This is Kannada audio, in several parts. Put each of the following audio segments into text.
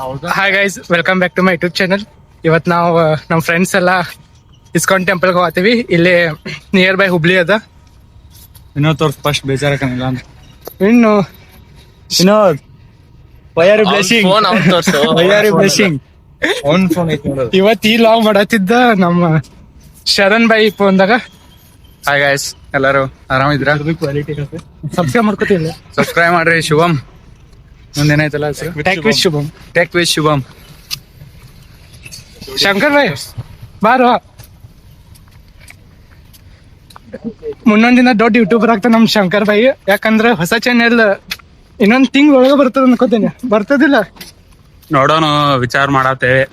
Hi guys, welcome back to my YouTube channel. ಇವತ್ತು ನಾವು ನಮ್ಮ ಫ್ರೆಂಡ್ಸ್ ಎಲ್ಲ ಇಸ್ಕಾನ್ ಟೆಂಪಲ್ಗೆ ಹೋಗ್ತೀವಿ. ಇಲ್ಲಿ ನಿಯರ್ ಬೈ ಹುಬ್ಳಿ ಅದ. ವಿನೋದ್ ತೋರ್ಸ್ ಫಸ್ಟ್ ಬೇಜಾರಕನಿಲ್ಲ ಅಂತ. ಇನ್ನು Vinod why are you blessing why are you blessing on phone ಐತಿ ನೋಡು. ಇವತ್ತು ಈ ಲಾಗ್ ಮಾಡತ್ತಿದ್ದ ನಮ್ಮ ಶರಣ್ ಬಾಯಿ ಫೋನ್ದಾಗ. ಹಾಯ್ ಗೈಸ್, ಎಲ್ಲರೂ ಆರಾಮಿದ್ರ? ಸಬ್ಸ್ಕ್ರೈಬ್ ಮಾಡ್ಕೋತಿಲ್ಲ, ಸಬ್ಸ್ಕ್ರೈಬ್ ಮಾಡ್ರಿ. ಶುಭಮ್ ಮುಂದೇನಾಯ್ತಲ್ಲ ಹೆಸರು? Tech with Shubham. Tech with Shubham. Shankar ಬಾಯ್ ಬಾರೋ, ಮುಂದೊಂದ್ ದಿನ ದೊಡ್ಡ ಯೂಟ್ಯೂಬರ್ ಆಗ್ತಾನೆ ನಮ್ ಶಂಕರ್ ಬಾಯಿ. ಯಾಕಂದ್ರೆ ಹೊಸ ಚಾನೆಲ್ ಇನ್ನೊಂದ್ ತಿಂಗ್ ಒಳಗೆ ಬರ್ತದ ಅನ್ಕೋತೇನೆ. ಬರ್ತದಿಲ್ಲ ನೋಡೋಣ, ವಿಚಾರ ಮಾಡತ್ತೇವೆ.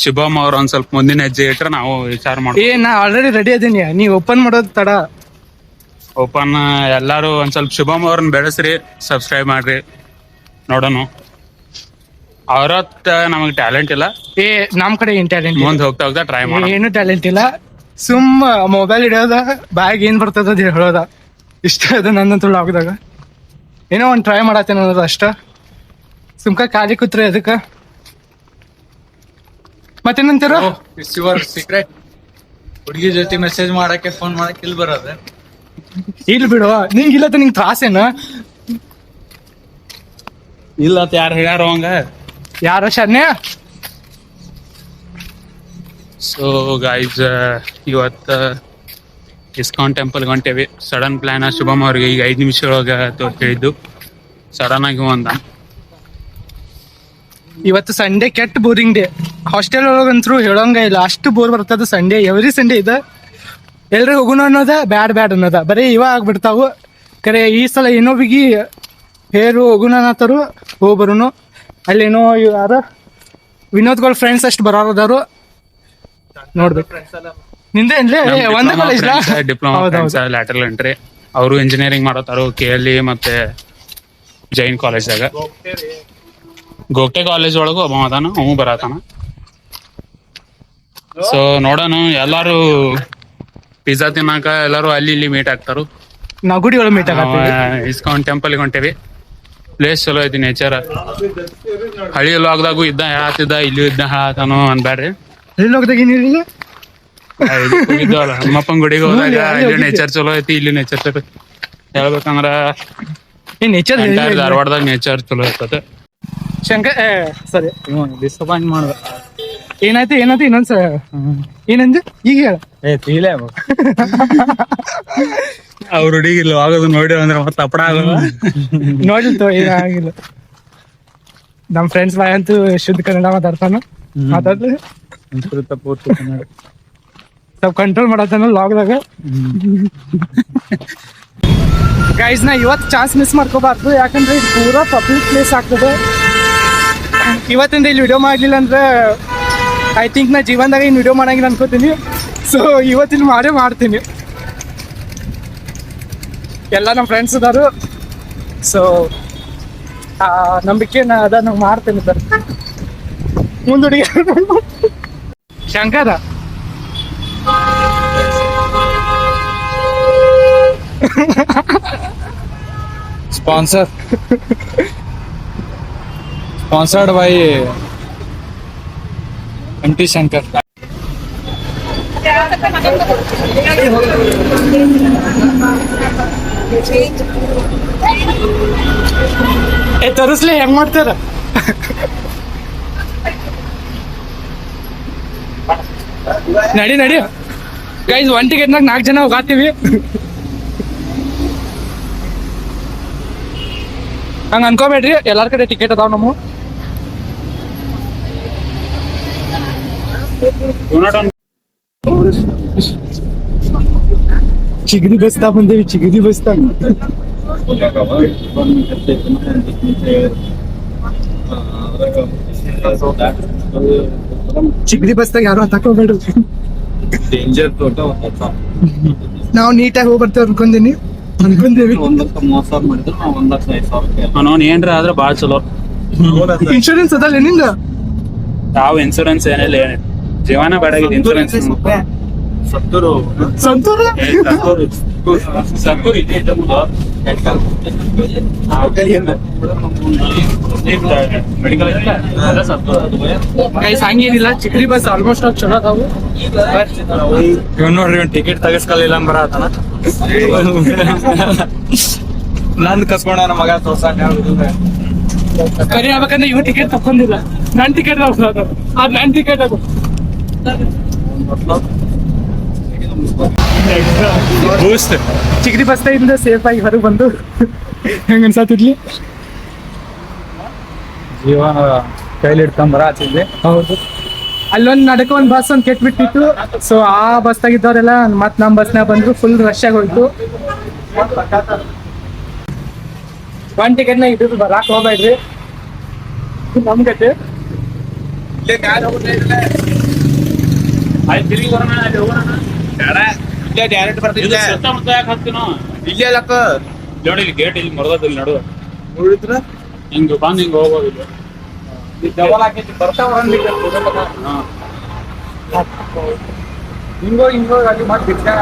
ಶುಭಮ್ ಅವ್ರ ಒಂದ್ ಸ್ವಲ್ಪ ಮುಂದಿನ ಹೆಜ್ಜೆ ಇಟ್ರೆ ನಾವು ವಿಚಾರ ಮಾಡ್ತೀವಿ. ನಾ ಆಲ್ರೆಡಿ ರೆಡಿ ಅದೀನಿ, ನೀವ್ ಓಪನ್ ಮಾಡೋದು ತಡ. ಓಪನ್ ಎಲ್ಲಾರು ಒಂದ್ ಸ್ವಲ್ಪ ಶುಭಮ್ ಅವ್ರನ್ನ ಬೆಳೆಸ್ರಿ, ಸಬ್ಸ್ಕ್ರೈಬ್ ಮಾಡ್ರಿ. ನೋಡೋಣ. ಅವ್ರತ್ ನಮಗ್ ಟ್ಯಾಲೆಂಟ್ ಇಲ್ಲ, ನಮ್ ಕಡೆ ಏನ್ ಟ್ಯಾಲೆಂಟ್, ಮುಂದ್ ಹೋಗ್ತಾ ಹೋಗ್ತಾ ಟ್ರೈ ಮಾಡೋಣ. ಏನು ಟ್ಯಾಲೆಂಟ್ ಇಲ್ಲ. ಸುಮ್ ಮೊಬೈಲ್ ಹಿಡಿಯೋದ, ಬ್ಯಾಗ್ ಏನ್ ಬರ್ತದ ಅದ್ ಹೇಳೋದ, ಇಷ್ಟ ಅದ ನನ್ನಂತೂ ಲಾಗ್ದಾಗ. ಏನೋ ಒಂದ್ ಟ್ರೈ ಮಾಡತ್ತೇನೆ ಅನ್ನೋದು ಅಷ್ಟ. ಸುಮ್ಕ ಖಾಲಿ ಕೂತ್ರೆ ಅದಕ್ಕ. ಮತ್ತೇನಂತೀರ? It's your secret. ಹುಡುಗಿ ಜೊತೆ ಮೆಸೇಜ್ ಮಾಡಕ್ಕೆ ಫೋನ್ ಮಾಡಕ್ಕೆ ಇಲ್ಲಿ ಬರೋದು. ಇಲ್ಲಿ ಬಿಡುವ, ನಿಂಗಿಲ್ಲ ನಿಂಗ್ ತ್ರಾಸೇನ? ಇಲ್ಲ ಅಂತ ಯಾರು ಹೇಳ್ಯಾರ ಅವಂಗ? ಯಾರ ಶನ್ಯ? ಸೊ ಗೈಸ್, ಇವತ್ತು ಇಸ್ಕಾನ್ ಟೆಂಪಲ್ ಹೊಂಟೇವಿ. ಸಡನ್ ಪ್ಲಾನ್ ಶುಭಮ್ ಅವ್ರಿಗೆ ಈಗ 5 ನಿಮಿಷ ಒಳಗೆ ಹೇಳಿದ್ದು. ಸಡನ್ ಆಗಿ ಒಂದ ಇವತ್ತು ಸಂಡೇ ಕೆಟ್ಟ ಬೋರಿಂಗ್ ಡೇ. ಹಾಸ್ಟೆಲ್ ಒಳಗಂತ್ರು ಹೇಳೋಂಗ ಇಲ್ಲ, ಅಷ್ಟು ಬೋರ್ ಬರ್ತದ ಸಂಡೇ. ಎವ್ರಿ ಸಂಡೇ ಇದೆ ಎಲ್ರಿ ಹೋಗೋಣ ಅನ್ನೋದ, ಬ್ಯಾಡ್ ಅನ್ನೋದ, ಬರೀ ಇವ ಆಗ್ಬಿಡ್ತಾವು. ಕರೆ ಈ ಸಲ ಏನೋ ಬಿಗಿ ಹೇರು ಹೋಗೋಣ ಅನ್ನತ್ತಾರು, ಹೋಗ್ಬರುನು. ಅಲ್ಲೇನೋ ಯಾರ ವಿನೋದ್ಗಳ ಫ್ರೆಂಡ್ಸ್ ಅಷ್ಟು ಬರೋದಾರು ನೋಡ್ಬೇಕು. ನಿಂದೆ ಏನ್ಲೇ ಒಂದೇ ಕಾಲೇಜ್? Diploma lateral entry. ಅವರು ಇಂಜಿನಿಯರಿಂಗ್ ಮಾಡೋತಾರು KLE ಮತ್ತೆ ಜೈನ್ ಕಾಲೇಜ್ದಾಗ. ಗೋಗ್ಟೆ ಕಾಲೇಜ್ ಒಳಗೂ ಒಬ್ಬ ಅದಾನ, ಅವ ಬರತಾನ. ಸೊ ನೋಡೋಣ, ಎಲ್ಲಾರು ಪಿಜ್ಜಾ ತಿನ್ನಾಕ ಎಲ್ಲಾರು ಅಲ್ಲಿ ಇಲ್ಲಿ ಮೀಟ್ ಆಗ್ತಾರು. ನಾವು ಗುಡಿ ಒಳಗೆ ಮೀಟ್ ಆಗತ್ತೀವಿ. ಇಸ್ಕಾನ್ ಟೆಂಪಲ್ ಹೊಂಟೇವಿ. ಪ್ಲೇಸ್ ಚಲೋ ಐತಿ, ನೇಚರ್. ಹಳಿ ಲಾಗ್ದಾಗೂ ಇದ್ದ ಹೇಳತ್ತಿದ್ದ, ಇಲ್ಲೂ ಇದ್ದ ಹೇಳತಾನು ಅನ್ಬ್ಯಾಡ್ರಿ. ಎಲ್ಲಿ ಹೋಗ್ದಾಗ ಏನಿರಲಿಲ್ಲ, ಇದ್ದವಲ್ಲ ನಮ್ಮಪ್ಪನ ಗುಡಿಗೆ ಹೋದಾಗ ಇಲ್ಲಿ ನೇಚರ್ ಚಲೋ ಐತಿ, ಇಲ್ಲಿ ನೇಚರ್ ಚಲೋ. ಹೇಳ್ಬೇಕಂದ್ರ ನೇಚರ್ ಧಾರವಾಡದಾಗ ನೇಚರ್ ಚಲೋ ಇರ್ತದೆ. ಶಂಕರ್ ಸರಿ, ಡಿಸಪಾಯಿಂಟ್ ಮಾಡ್ದ. ಏನಾಯ್ತು ಇನ್ನೊಂದ್ಸ ಏನಂದ ಈಗ ಹೇಳ. ಅವ್ರ ಹುಡುಗಿಲ್ಲ ಆಗೋದು ನೋಡಿ ಅಂದ್ರೆ ಮತ್ತೆ ಅಪ್ಪಡ ಆಗೋದು ನೋಡಿಲ್ತು, ಏನಾಗಿಲ್ಲ. ನಮ್ ಫ್ರೆಂಡ್ಸ್ ಬಾಯ್ ಅಂತೂ ಶುದ್ಧ ಕನ್ನಡ ಮಾತಾಡ್ತಾನ. ಮಾತಾಡ್ಲಿ ಸ್ವಲ್ಪ ಕಂಟ್ರೋಲ್ ಮಾಡತ್ತಾನ ಲಾಗ್ದಾಗ. ಗೈಸ್, ನಾ ಇವತ್ತು ಚಾನ್ಸ್ ಮಿಸ್ ಮಾಡ್ಕೋಬಾರ್ದು. ಯಾಕಂದ್ರೆ ಇದು ಪೂರಾ ಪಬ್ಲಿಕ್ ಪ್ಲೇಸ್ ಆಗ್ತದೆ. ಇವತ್ತಿಂದ ಇಲ್ಲಿ ವಿಡಿಯೋ ಮಾಡ್ಲಿಲ್ಲ ಅಂದ್ರೆ ಐ ಥಿಂಕ್ ನಾ ಜೀವನದಾಗ ಇನ್ನು ವಿಡಿಯೋ ಮಾಡಂಗಿಲ್ಲ ಅನ್ಕೋತೀನಿ. ಸೊ ಇವತ್ತಿನ ಮಾಡ್ತೀನಿ. ಎಲ್ಲ ನಮ್ಮ ಫ್ರೆಂಡ್ಸ್ ಅದಾರು. ಸೊ ನಂಬಿಕೆ ಅದ, ನಾವು ಮಾಡ್ತೇನೆ ಸರ್. ಮುಂದುಡಿ Shankara sponsored by MT Shankar. ತರಿಸ್ಲಿ ಹೆಂಗ್ ಮಾಡ್ತಾರ? ನಡಿ ಗೈಸ್, 1 ಟಿಕೆಟ್ನಾಗ 4 ಜನ ಹೋಗಾತೀವಿ. ಹಂಗ ಅನ್ಕೋಬೇಡ್ರಿ, ಎಲ್ಲಾರ ಕಡೆ ಟಿಕೆಟ್ ಅದಾವ. ನಮ್ಮ ಚಿಗರಿ ಬಸ್ತಾ ಬಂದೇವಿ, ಚಿಗರಿ ಬಸ್ತಾ. ಚಿಗರಿ ಬಸ್ತಾಗ ಯಾರು ಹತ್ತಾಕೋಬೇಡ್ರಿ. ನಾವು ನೀಟಾಗಿ ಹೋಗಿ ಬರ್ತೇವೆ ಅನ್ಕೊಂಡೇವಿ. ಏನ್ರ ಆದ್ರೆ ಬಾಳ ಚಲೋ. ಇನ್ಶೂರೆನ್ಸ್ ಅದಲ್ಲ ನಿಂದ? ಯಾವ ಇನ್ಸೂರೆನ್ಸ್ ಏನಿಲ್ಲ, ಜೀವನ ಬೇಡ. ಇನ್ಸೂರೆನ್ಸ್ ಸಂತೂರು ಸರ್ಕು ಇದೆ ಮೆಡಿಕಲ್ ಗೈಸ್ ಹಂಗೇನಿಲ್ಲ, ಚಿಕ್ರಿ ಬಸ್ ಆಲ್ಮೋಸ್ಟ್ ಆಲ್ ಚಲೋ ಅದಾವು. ಇವ್ ನೋಡ್ರಿ ಇವ್ ಟಿಕೆಟ್ ತಗಸ್ಕಲಿಲ್ಲ ಬರತನ ನಂದ್ ಕಸ್ಕೊಂಡ ನಮ್ಮ ಮಗ ತೋರ್ಸಾಕ ಕರಿ ಆಗ್ಬೇಕಂದ್ರೆ ಇವ್ ಟಿಕೆಟ್ ತಕೊಂಡಿಲ್ಲ, ನನ್ ಟಿಕೆಟ್ ಅದ್ ನನ್ ಟಿಕೆಟ್ ಅದು. ಬೂಸ್ಟ್ ಚಿಕ್ರಿ ಬಸ್ ಇಂದ ಸೇಫ್ ಆಗಿ ಹೊರಗೆ ಬಂದು ಹೆಂಗ ಅನ್ಸಾತಿದ್ಲಿ. ಜೀವನ ಕೈಲಿ ಇಟ್ಕೊಂಡ್ ಬರತ್ತಿದ್ವಿ. ಹೌದು, ಅಲ್ಲೊಂದ್ ನಡಕ ಒಂದ್ ಬಸ್ ಒಂದ್ ಕೆಟ್ಬಿಟ್ಟಿತ್ತು. ಸೊ ಆ ಬಸ್ ತಾಗಿದ್ದವ್ರೆಲ್ಲ ಮತ್ ನಮ್ ಬಸ್ನಾಗ ಬಂದ್ರು, ಫುಲ್ ರಶ್ ಆಗಿ ಹೋಯ್ತು. ಒಂದ್ ಟಿಕೆಟ್ ನಾಗ ಇದ್ದು ಬರಾಕ್ ಹೋಗ್ಬೇಡ್ರಿ, ನಮ್ ಗಟ್ಟೆ. ಆಯ್ತು ತಿರುಗಿ ಬರೋಣ, ಅಲ್ಲಿ ಹೋಗೋಣ. ಡೈರೆಕ್ಟ್ ಬರ್ತಿದ್ದೆ ಸುತ್ತಮುತ್ತ ಯಾಕೆ ಹಾಕ್ತೀನೋ ಇಲ್ಲೇ ಅಲ್ಲಕ್ಕ ನೋಡಿ, ಇಲ್ಲಿ ಗೇಟ್ ಇಲ್ಲಿ ಮರದಲ್ಲಿ ನಡುವ ಉಳಿದ್ರ ಹಿಂಗ್ ಬಂದ್ ಹಿಂಗ್ ಹೋಗೋದಿಲ್ಲ. ಡಬಲ್ ಹಾಕೈತಿ ಬರ್ತಾವ ಹಾ ಹಿಂಗೋ ಅಲ್ಲಿ ಮತ್ತೆ ಬಿಟ್ಟಾಗ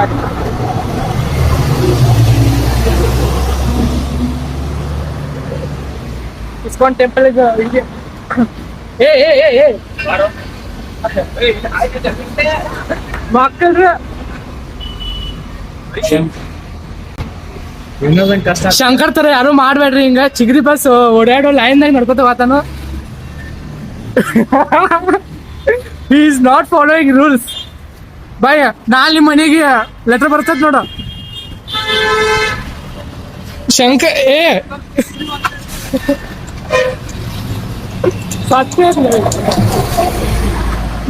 ಇಸ್ಕಾನ್ ಟೆಂಪಲ್ ಹಿಂಗೆ. ಏ ಏ ಏ ಏ ಮಕ್ಕಳ್ರ ಇನ್ನೊಂದ್ ಕಷ್ಟ. ಶಂಕರ್ ತರ ಯಾರು ಮಾಡ್ಬೇಡ್ರಿ ಹಿಂಗ. ಚಿಗ್ರಿ ಬಸ್ ಓಡಾಡೋ ಲೈನ್ದಾಗ ನಡ್ಕೋತ ಹೋತಾನು. He is not following rules. ಬಾಯ್ ನಾಳೆ ನಿಮ್ಮ ಮನೆಗೆ ಲೆಟರ್ ಬರ್ತದ ನೋಡು. ಶಂಕರ್ ಏ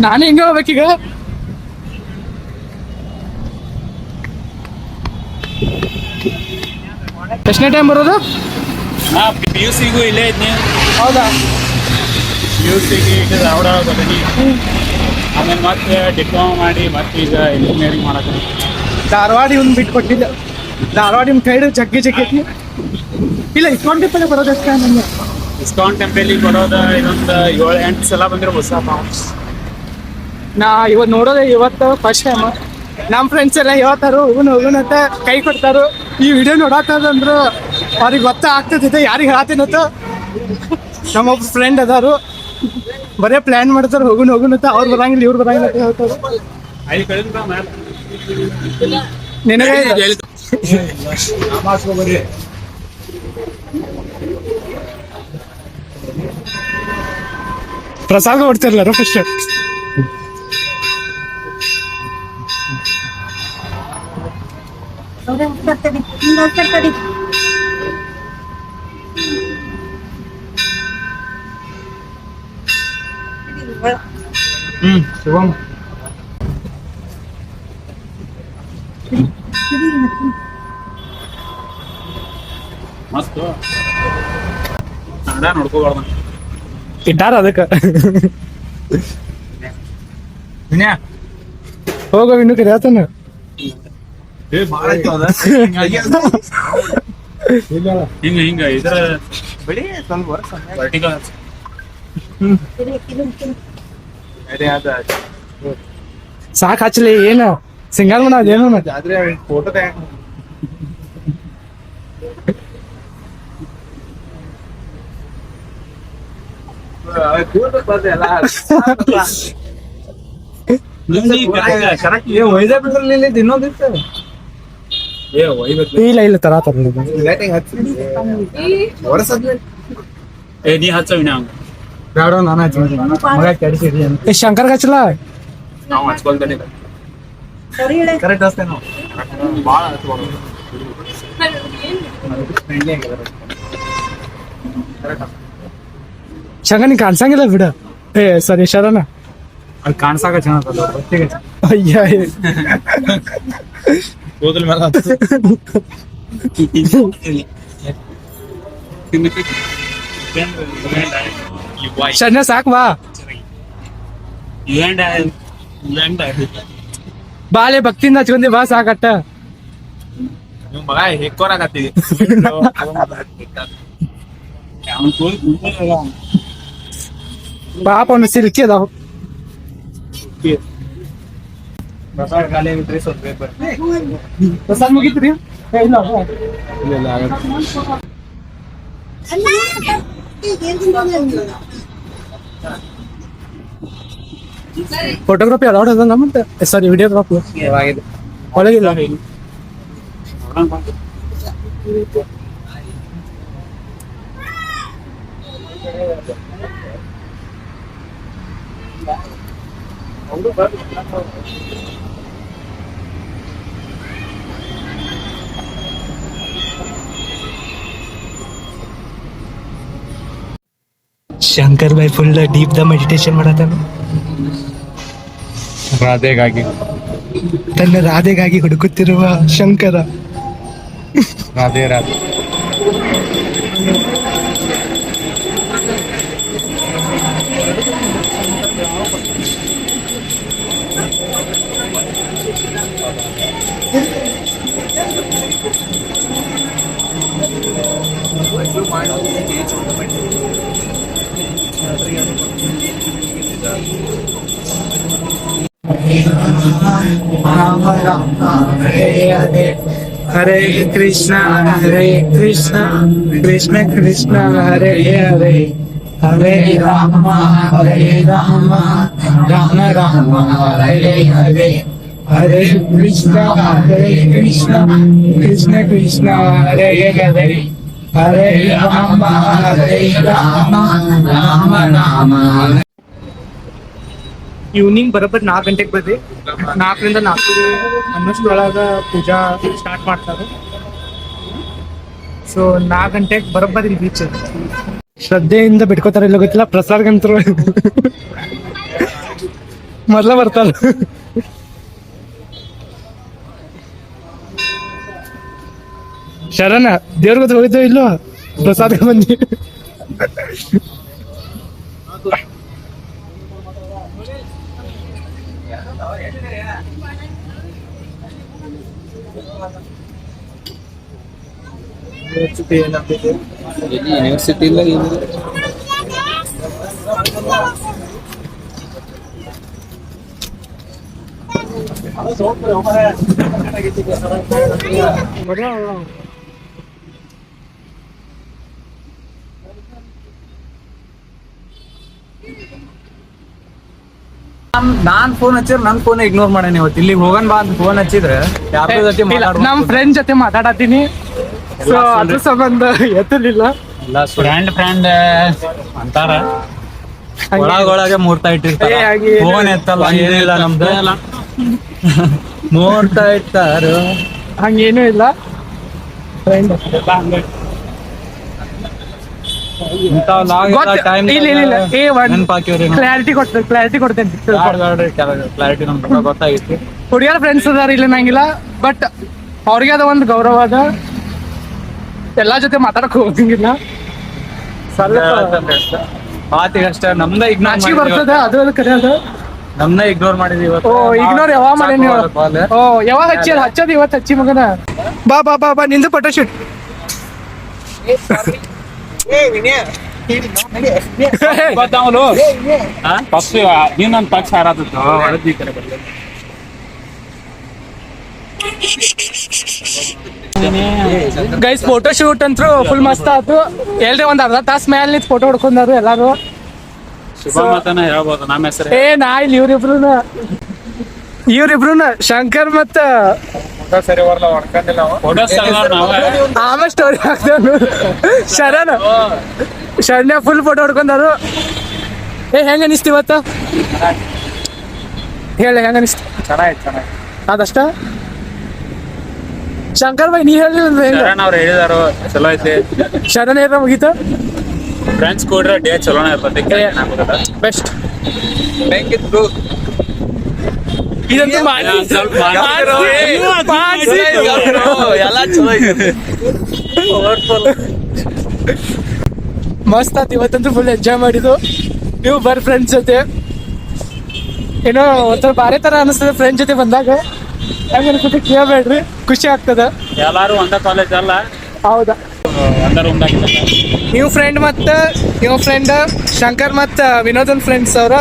ನಾನು ಹಿಂಗ ಹೋಗ್ಬೇಕೀಗ. ಎಷ್ಟನೇ ಟೈಮ್ ಬರೋದು? ನಾ PUC-ಗೂ ಇಲ್ಲೇ ಇದ್ನಿ. ಹೌದಾ? PUC-ಗೆ ಈಗ ಧಾರವಾಡ ಬಂದೀನಿ. ಆಮೇಲೆ ಮತ್ತೆ ಡಿಪ್ಲೊಮಾ ಮಾಡಿ ಮತ್ತೆ ಈಗ ಇಂಜಿನಿಯರಿಂಗ್ ಮಾಡಕ್ಕೆ. ಧಾರವಾಡ ಇವ್ನ ಬಿಟ್ಟು ಕೊಟ್ಟಿಲ್ಲ. ಧಾರವಾಡ ಇವ್ನ ಕೈಡ್ ಜಗ್ಗಿ ಐತಿ. ಇಲ್ಲ ಇಸ್ಕಾನ್ ಟೆಂಪಲ್ ಬರೋದಷ್ಟೇ ನಂಗೆ. ಇಸ್ಕಾನ್ ಟೆಂಪಲಿಗೆ ಬರೋದ ಇದೊಂದು 7-8 ಸಲ ಬಂದಿರೋ ಹೊಸ ಪಾಸ್. ನಾ ಇವತ್ತು ಫಸ್ಟ್ ಟೈಮ್. ನಮ್ಮ ಫ್ರೆಂಡ್ಸ್ ಎಲ್ಲ ಹೇಳ್ತಾರು ಹೋಗುನ್ ಅಂತ ಕೈ ಕೊಡ್ತಾರು. ಈ ವಿಡಿಯೋ ನೋಡತ್ತದಂದ್ರ ಅವ್ರಿಗೆ ಗೊತ್ತಾಗ್ತದೆ ಯಾರಿಗೆ ಹೇಳತ್ತೀನತ್ತ. ನಮ್ಮೊಬ್ಬ ಫ್ರೆಂಡ್ ಅದಾರು, ಬರೇ ಪ್ಲಾನ್ ಮಾಡ್ತಾರ ಹೋಗುನ್ ಅಂತ. ಅವ್ರು ಬರಂಗಿಲ್ಲ ಇವ್ರು ಬರಂಗಿಲ್ಲ ಅಂತ ಹೇಳ್ತಾರು. ಅಲ್ಲಿ ಕಳೆದ ನಿನಗೆ ಪ್ರಸಾದ ಕೊಡ್ತಿರ್ಲಾರ ಫಸ್ಟ್. ಶಿವಮ್ ಮಸ್ತ್ ಕನ್ನಡ ನೋಡ್ಕೋಬಾರ್ದು. ಇಟ್ಟಾರ ಅದಕ್ಕೆ. ವಿನಯ ಹೋಗೋ ಇನ್ನು ಕರಿಯಾತನ. ಹಿಂಗ ಇದ್ರ ಬಿಡಿ ಸ್ವಲ್ಪ ವರ್ಷ ವರ್ಟಿಕಲ್ ಸಾಕ್ ಹಚ್ಚಲಿ ಏನು ಸಿಂಗಲ್ ಮಾಡೋದು ಏನು ಆದ್ರೆ ಫೋಟೋ ಕರೆಕ್ಟ್ ವೈದ್ಯ ಬಿಟ್ರಲ್ಲಿ ಇನ್ನೊಂದಿತ್ತು. ಇಲ್ಲ ತರ ಲೈಟಿಂಗ್ ಹಚ್ಚಿ ನೀ ಹಚ್ಚ ವಿನ ಹಂಗ ಬೇಡ ನಾನು ಹಚ್ಚಿ ಮಗ ಕೆಡಿಸಿದ್ರಿ ಅಂತ ಶಂಕರ್ ಹಚ್ಚಲ ನಾವು ಹಚ್ಕೊಳ್ತಾನೆ ಕರೆಕ್ಟ್ ಹಚ್ತೇವೆ ನಾವು. ಭಾಳ ಹಚ್ಬೋದು ಶಂಕರ್ ನೀ ಕಾಣ್ಸಂಗಿಲ್ಲ ಬಿಡ. ಏ ಸರಿ ಶರಣ ಅಲ್ಲಿ ಕಾಣ್ಸಾಕ ಚೆನ್ನಾಗ ಹೊತ್ತಿಗೆ ಅಯ್ಯ ಕೂದಲ ಮೇಲೆ ಶರಣ ಸಾಕ್ ಬಾ ಬಾಳೆ ಭಕ್ತಿಯಿಂದ ಹಚ್ಕೊಂಡಿ ಬಾ ಸಾಕಟ್ಟ. ಮಗ ಹೆಕ್ಕೋರಾಗತ್ತೀವಿ ಪಾಪ ಅವನು ಸಿಲ್ಕಿ ಅದಾವ. ಪ್ರಸಾದ್ ಮುಗಿತ್ರಿ ಇಲ್ಲ ಫೋಟೋಗ್ರಫಿ ಅಲೌಡ್ ಅದ ಮತ್ತೆ ಸಾರಿ ವಿಡಿಯೋಗ್ರಾಫಿ ಒಳಗಿಲ್ಲ Shankar by full deep the meditation ಮಾಡತಾನ ರಾಧೆಗಾಗಿ ತನ್ನ ರಾಧೆಗಾಗಿ ಹುಡುಕುತ್ತಿರುವ ಶಂಕರ. ರಾಧೆ ರಾಧೆ. ಹರೇ ಕೃಷ್ಣ ಕೃಷ್ಣ ಕೃಷ್ಣ ಹರೇ ಹರೇ ಹರೇ ರಾಮ ರಾಮ ರಾಮ ಹರೇ ಹರೇ ಹರೇ ಕೃಷ್ಣ ಕೃಷ್ಣ ಕೃಷ್ಣ ಹರೇ ಹರೇ ಹರೇ ರಾಮ ರಾಮ ರಾಮ. ಈವ್ನಿಂಗ್ ಬರೋಬ್ಬರಿ 4 ಗಂಟೆಗೆ ಬರ್ರಿ. 4ರಿಂದ 4 ಅನ್ನೋಷ್ಟರೊಳಗ ಪೂಜಾ ಸ್ಟಾರ್ಟ್ ಮಾಡ್ತಾರೆ. ಸೊ 4 ಗಂಟೆಗೆ ಬರೋಬ್ಬರಿ ಬೀಚ್ ಶ್ರದ್ಧೆಯಿಂದ ಬಿಟ್ಕೋತಾರ ಇಲ್ಲ ಗೊತ್ತಿಲ್ಲ. ಪ್ರಸಾದ್ಗಂತರು ಮೊದ್ಲ ಬರ್ತಾರ. ಶರಣ ದೇವ್ರ ಗೊತ್ತ ಹೋಗಿದ್ದೋ ಇಲ್ಲೋ ಪ್ರಸಾದ್ಗೆ ಬಂದಿ. ಯೂನಿವರ್ಸಿಟಿ ಇಲ್ಲ ನಾನ್ ಫೋನ್ ಹಚ್ಚಿದ್ರೆ ನನ್ ಫೋನ್ ಇಗ್ನೋರ್ ಮಾಡೇನಿ. ಇವತ್ತು ಇಲ್ಲಿಗೆ ಹೋಗನ್ ಬಾ ಅಂತ ಫೋನ್ ಹಚ್ಚಿದ್ರೆ ಯಾರ ಜೊತೆ ನಮ್ ಫ್ರೆಂಡ್ ಜೊತೆ ಮಾತಾಡತೀನಿ. ಸೊ ಅದ್ರ ಸಂಬಂಧ ಎತ್ತಲಿಲ್ಲ. ಫ್ರೆಂಡ್ ಅಂತಾರ ಒಳಗೊಳಗೆ ಮುಹೂರ್ತ ಇಟ್ಟಿರ್ತಾರೆ. ಫೋನ್ ಎತ್ತಲ್ಲ ಏನಿಲ್ಲ ನಮ್ದು. ಮುಹೂರ್ತ ಇಟ್ಟಾರ ಹಂಗೇನೂ ಇಲ್ಲ. ಫ್ರೆಂಡ್ ಕ್ಲಾರಿಟಿ ಕೊಡ್ತೇನೆ. ಕ್ಲಾರಿಟಿ ನಮ್ಗೆ ಗೊತ್ತಾಗಿತ್ತು. ಹುಡುಗಿಯರ ಫ್ರೆಂಡ್ಸ್ ಅದಾರ ಇಲ್ಲ ನಂಗಿಲ್ಲ. ಬಟ್ ಅವ್ರಿಗೆ ಅದ ಒಂದು ಗೌರವ ಅದ. ಎಲ್ಲಾ ಜೊತೆ ಮಾತಾಡಕ್ ಹೋಗಂಗಿಲ್ಲ. ಮಾತಿಗಷ್ಟೇ ನಮ್ದ ನಾಚಿಕೆ ಬರ್ತದ. ಅದು ಕರೆಯೋದು ನಮ್ನ ಇಗ್ನೋರ್ ಮಾಡಿದೀವಿ. ಓ ಇಗ್ನೋರ್ ಯಾವಾಗ ಮಾಡಿ ನೀವು? ಓ ಯಾವಾಗ ಹಚ್ಚೋದು ಇವತ್ತು ಹಚ್ಚಿ ಮಗನ. ಬಾ ಬಾ ಬಾ ಬಾ ನಿಂದು ಫೋಟೋ ಶೂಟ್. ನೀನೊಂದು ಪಕ್ಷ ಹಾರಾತದ್ದು ಗೈಸ್ ಫೋಟೋ ಶೂಟ್ ಅಂತೂ ಫುಲ್ ಮಸ್ತ್ ಆಯ್ತು. ಎಲ್ರಿ ಒಂದ್ ಅರ್ಧ ತಾಸ್ ಮೇಲೆ ನಿಂತು ಫೋಟೋ ಹೊಡ್ಕೊಂಡಾರು ಎಲ್ಲಾರು. ಶುಭ ಮಾತನ ಹೇಳ್ಬೋದು. ನಮ್ಮ ಹೆಸರು ನಾ ಇಲ್ಲಿ ಇವ್ರಿಬ್ರುನ ಶಂಕರ್ ಮತ್ತ ಸರಿ ಬರ್ಲ ಹೊಡ್ಕೊಂಡಿಲ್ಲ ಆಮೇಲೆ ಸ್ಟೋರಿ ಹಾಕ್ದವನು ಶರಣ್ಯ ಫುಲ್ ಫೋಟೋ ಹೊಡ್ಕೊಂಡಾರು. ಹೆಂಗ ಅನಿಸ್ತಿ ಇವತ್ತು? ಹೇಳಿ ಹೆಂಗ ಅನಿಸ್ತಿ? ಚೆನ್ನಾಯ್ತು. ಅದಷ್ಟ ಶಂಕರ್ ಬೈ ನೀ ಹೇಳಿದ್ರು ಅವ್ರು ಹೇಳಿದಾರು ಚಲೋ ಐತಿ. ಶರಣ ಏನ ಮುಗೀತು. ಫ್ರೆಂಡ್ಸ್ ಕೂಡ ಡೇ ಚಲೋನೇ ಇರ್ತದೆ. ಬೆಸ್ಟ್ ಬೇಕಿತ್ತು ಇದಂತೂ ಎಲ್ಲ ಚಲೋ ಐತಿ. ಮಸ್ತ್ ಆಯ್ತು ಇವತ್ತಂತೂ ಫುಲ್ ಎಂಜಾಯ್ ಮಾಡಿದ್ದು. ನೀವು ಬರ್ರಿ ಫ್ರೆಂಡ್ಸ್ ಜೊತೆ. ಏನೋ ಒಂಥರ ಬಾರಿ ತರ ಅನಿಸ್ತದೆ ಫ್ರೆಂಡ್ ಜೊತೆ ಬಂದಾಗ. ಹೆಂಗ ಅನ್ಸುತ್ತೆ ಕೇಳಬೇಡ್ರಿ, ಖುಷಿ ಆಗ್ತದ. ಎಲ್ಲಾರು ಒಂದ ಕಾಲೇಜ್ ಅಲ್ಲ. ಹೌದಾ? ನೀವು ಫ್ರೆಂಡ್ ಶಂಕರ್ ಮತ್ತ ವಿನೋದನ್ ಫ್ರೆಂಡ್ಸ್ ಅವರು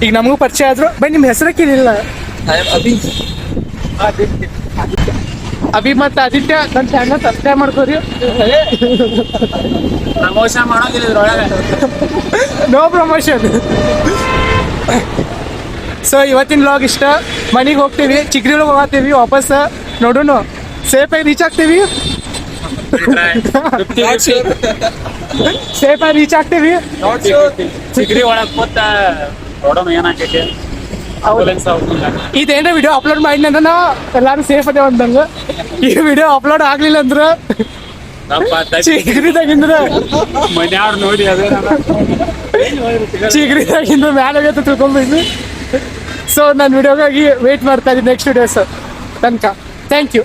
ಈಗ ನಮಗೂ ಪರಿಚಯ ಆದ್ರು. ಬಟ್ ನಿಮ್ ಹೆಸರು ಕೇಳಿಲ್ಲ. ಅಭಿ ಮತ್ತು ಆದಿತ್ಯ ನನ್ನ ಚಾನಲ್ ಸಬ್ಸ್ಕ್ರೈಬ್ ಮಾಡ್ಕೋರಿ. ಪ್ರಮೋಷನ್ ಮಾಡೋದಿಲ್ಲ ಇದ್ರೊಳಗೆ. No promotion. ಸೊ ಇವತ್ತಿನ ವ್ಲಾಗ್ ಇಷ್ಟ. ಮನೆಗೆ ಹೋಗ್ತೀವಿ, ಚಿಕ್ರಿ ಹೋಗ್ತೀವಿ, ವಾಪಸ್ ನೋಡೋಣ ಸೇಫಾಗಿ ರೀಚ್ ಆಗ್ತೀವಿ. ಸೇಫಾಗಿ ರೀಚ್ ಆಗ್ತೀವಿ. ಚಿಗ್ರಿ ಒಳಗೆ ಕೂತ ನೋಡೋಣ ಏನಾಗೈತೆ. ಇದೇನ ವಿಡಿಯೋ ಅಪ್ಲೋಡ್ ಮಾಡಿನ ನಾ ಎಲ್ಲಾರು ಸೇಫ್ ಅದೇ ಅಂದಂಗ. ಈ ವಿಡಿಯೋ ಅಪ್ಲೋಡ್ ಆಗ್ಲಿಲ್ಲ ಅಂದ್ರ ಚಿಗ್ರಿದಾಗಿಂದ್ರ ಮನ್ಯಾವ್ರು ನೋಡಿ ಅದೇ ಚಿಗ್ರಿದಾಗಿಂದ್ರ ಮ್ಯಾಲ ಹೋಗತ್ತೆ ತಿಳ್ಕೊಂಡ್ಬಿಡ್ರಿ. ಸೊ ನಾನು ವಿಡಿಯೋಗಾಗಿ ವೇಟ್ ಮಾಡ್ತಾ ಇದ್ದೀನಿ ನೆಕ್ಸ್ಟ್ ವಿಡಿಯೋಸ್ ತನಕ. Thank you.